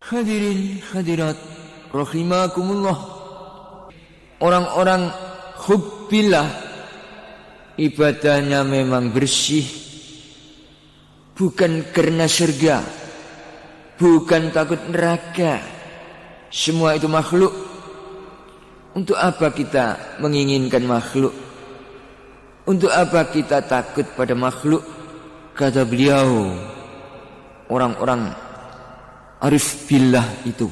Hadirin hadirat rahimakumullah, orang-orang hubbillah ibadahnya memang bersih, bukan karena surga, bukan takut neraka. Semua itu makhluk. Untuk apa kita menginginkan makhluk? Untuk apa kita takut pada makhluk? Kata beliau, orang-orang arif billah itu.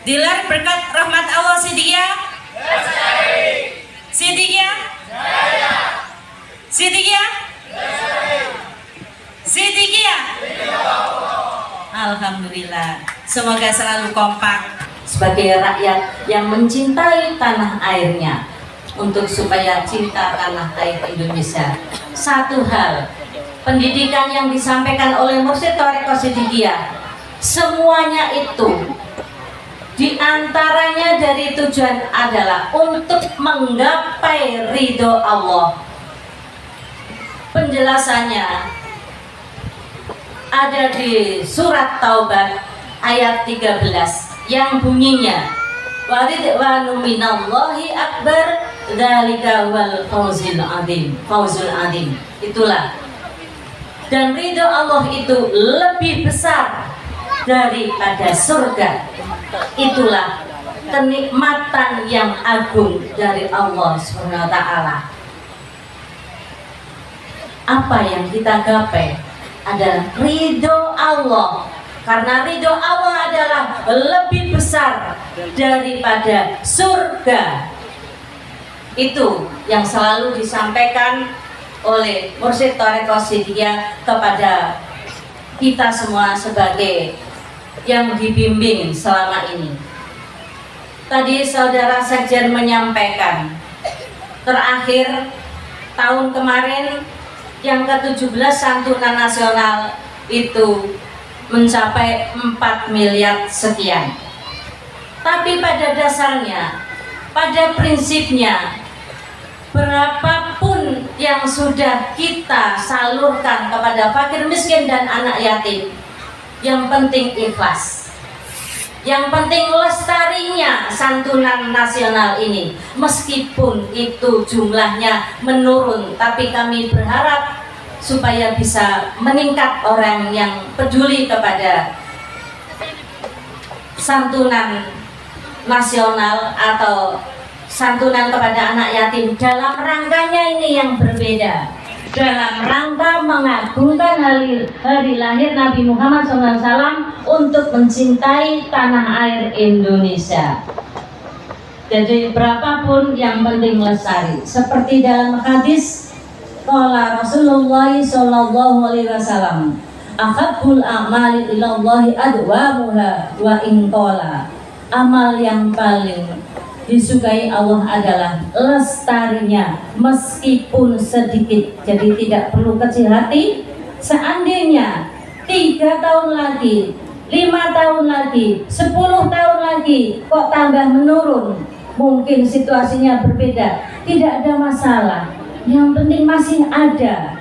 Dilar berkat rahmat Allah Siddiqiyah. Siddiqiyah. Siddiqiyah. Siddiqiyah. Alhamdulillah. Semoga selalu kompak sebagai rakyat yang mencintai tanah airnya, untuk supaya cinta tanah air Indonesia. Satu hal, pendidikan yang disampaikan oleh Mursyid Thariqah Siddiqiyah, semuanya itu diantaranya dari tujuan adalah untuk menggapai ridho Allah. Penjelasannya ada di surat Taubah ayat 13 yang bunyinya, wa ridwanu minallahi akbar dzalika wal fawzul azim. Itulah, dan ridho Allah itu lebih besar daripada surga. Itulah kenikmatan yang agung dari Allah Subhanahu wa taala. Apa yang kita gapai adalah ridho Allah, karena ridho Allah adalah lebih besar daripada surga. Itu yang selalu disampaikan oleh Mursyid Thariqah Siddiqiyah kepada kita semua sebagai yang dibimbing selama ini. Tadi saudara sekjen menyampaikan, terakhir tahun kemarin yang ke-17 santunan nasional itu mencapai 4 miliar sekian. Tapi pada dasarnya, pada prinsipnya, berapapun yang sudah kita salurkan kepada fakir miskin dan anak yatim, yang penting ikhlas, yang penting lestarinya santunan nasional ini. Meskipun itu jumlahnya menurun, tapi kami berharap supaya bisa meningkat orang yang peduli kepada santunan nasional atau santunan kepada anak yatim. Dalam rangkanya ini yang berbeda, dalam rangka mengagungkan hari lahir Nabi Muhammad SAW untuk mencintai tanah air Indonesia. Jadi berapapun yang penting lestari. Seperti dalam hadis, qala Rasulullah SAW, ahabbul a'mali ilallahi adwamuha wa in qala. Amal yang paling disukai Allah adalah lestarinya meskipun sedikit. Jadi tidak perlu kecil hati. Seandainya 3 tahun lagi, 5 tahun lagi, 10 tahun lagi kok tambah menurun, mungkin situasinya berbeda, tidak ada masalah. Yang penting masih ada.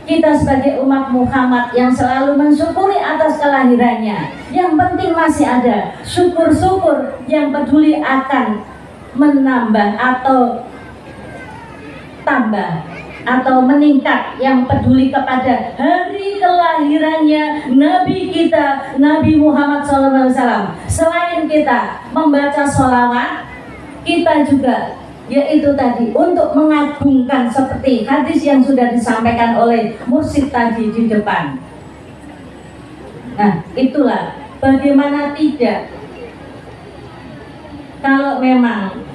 Kita sebagai umat Muhammad yang selalu mensyukuri atas kelahirannya, yang penting masih ada. Syukur-syukur yang peduli akan menambah atau tambah atau meningkat, yang peduli kepada hari kelahirannya Nabi kita, Nabi Muhammad SAW. Selain kita membaca sholawat, kita juga yaitu tadi untuk mengagungkan seperti hadis yang sudah disampaikan oleh Mursyid tadi di depan. Nah, itulah bagaimana tidak, kalau memang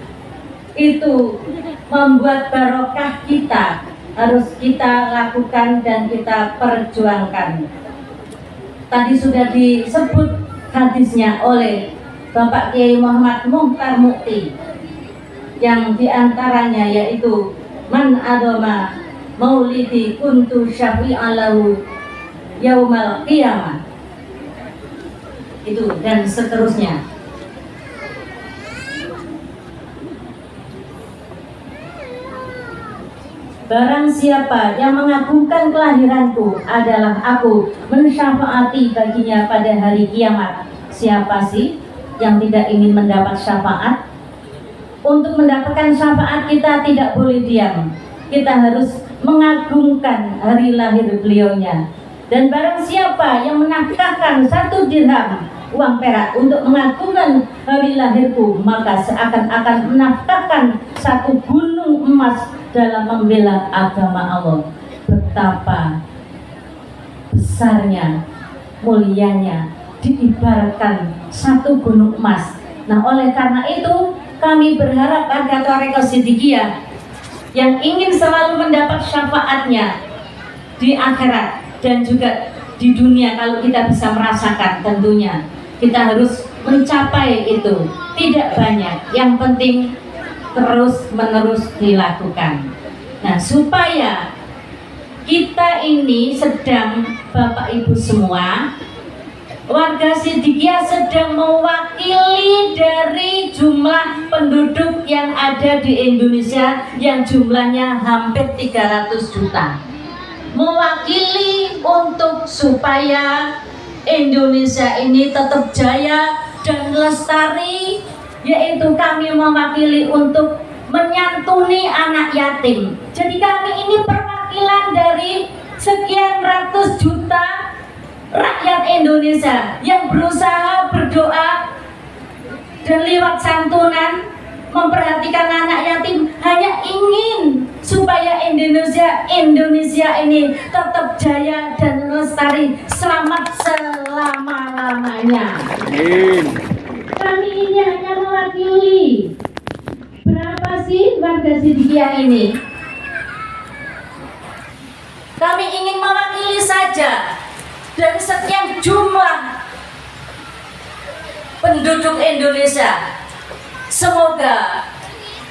itu membuat barokah, kita harus kita lakukan dan kita perjuangkan. Tadi sudah disebut hadisnya oleh Bapak Kiai Muhammad Mukhtar Mukti, yang diantaranya yaitu man adoma maulidi kuntu syafi'alahu yaumal qiyamah, itu dan seterusnya. barang siapa yang mengagungkan kelahiranku adalah aku mensyafaati baginya pada hari kiamat. Siapa sih yang tidak ingin mendapat syafaat? Untuk mendapatkan syafaat kita tidak boleh diam. Kita harus mengagungkan hari lahir beliaunya. Dan barang siapa yang menafkahkan 1 dirham uang perak untuk mengagungkan hari lahirku, maka seakan-akan menafkahkan 1 gunung emas dalam membela agama Allah. Betapa besarnya, mulianya, diibaratkan 1 gunung emas. Nah, oleh karena itu kami berharap warga Thariqah Siddiqiyah yang ingin selalu mendapat syafaatnya di akhirat dan juga di dunia, kalau kita bisa merasakan, tentunya kita harus mencapai itu. Tidak banyak, yang penting terus menerus dilakukan. Nah, supaya kita ini sedang, Bapak Ibu semua, warga Siddiqiyah sedang mewakili dari jumlah penduduk yang ada di Indonesia yang jumlahnya hampir 300 juta. Mewakili untuk supaya Indonesia ini tetap jaya dan lestari, yaitu kami mewakili untuk menyantuni anak yatim. Jadi kami ini perwakilan dari sekian ratus juta rakyat Indonesia yang berusaha berdoa dan lewat santunan memperhatikan anak yatim, hanya ingin supaya Indonesia ini tetap jaya dan lestari selamat selama-lamanya. Kami ini hanya mewakili. Berapa sih warga Siddiqiyah ini? Kami ingin mewakili saja dari sekian jumlah penduduk Indonesia. Semoga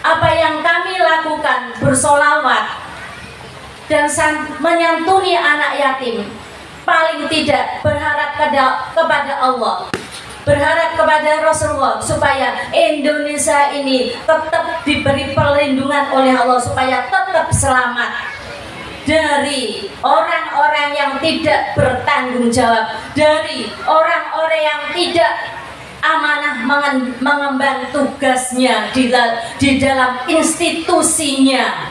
apa yang kami lakukan, bersolawat dan menyantuni anak yatim, paling tidak berharap kepada Allah, berharap kepada Rasulullah, supaya Indonesia ini tetap diberi perlindungan oleh Allah, supaya tetap selamat dari orang-orang yang tidak bertanggung jawab, dari orang-orang yang tidak amanah mengemban tugasnya di dalam institusinya,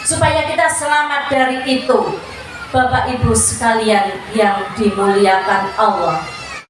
supaya kita selamat dari itu. Bapak Ibu sekalian yang dimuliakan Allah,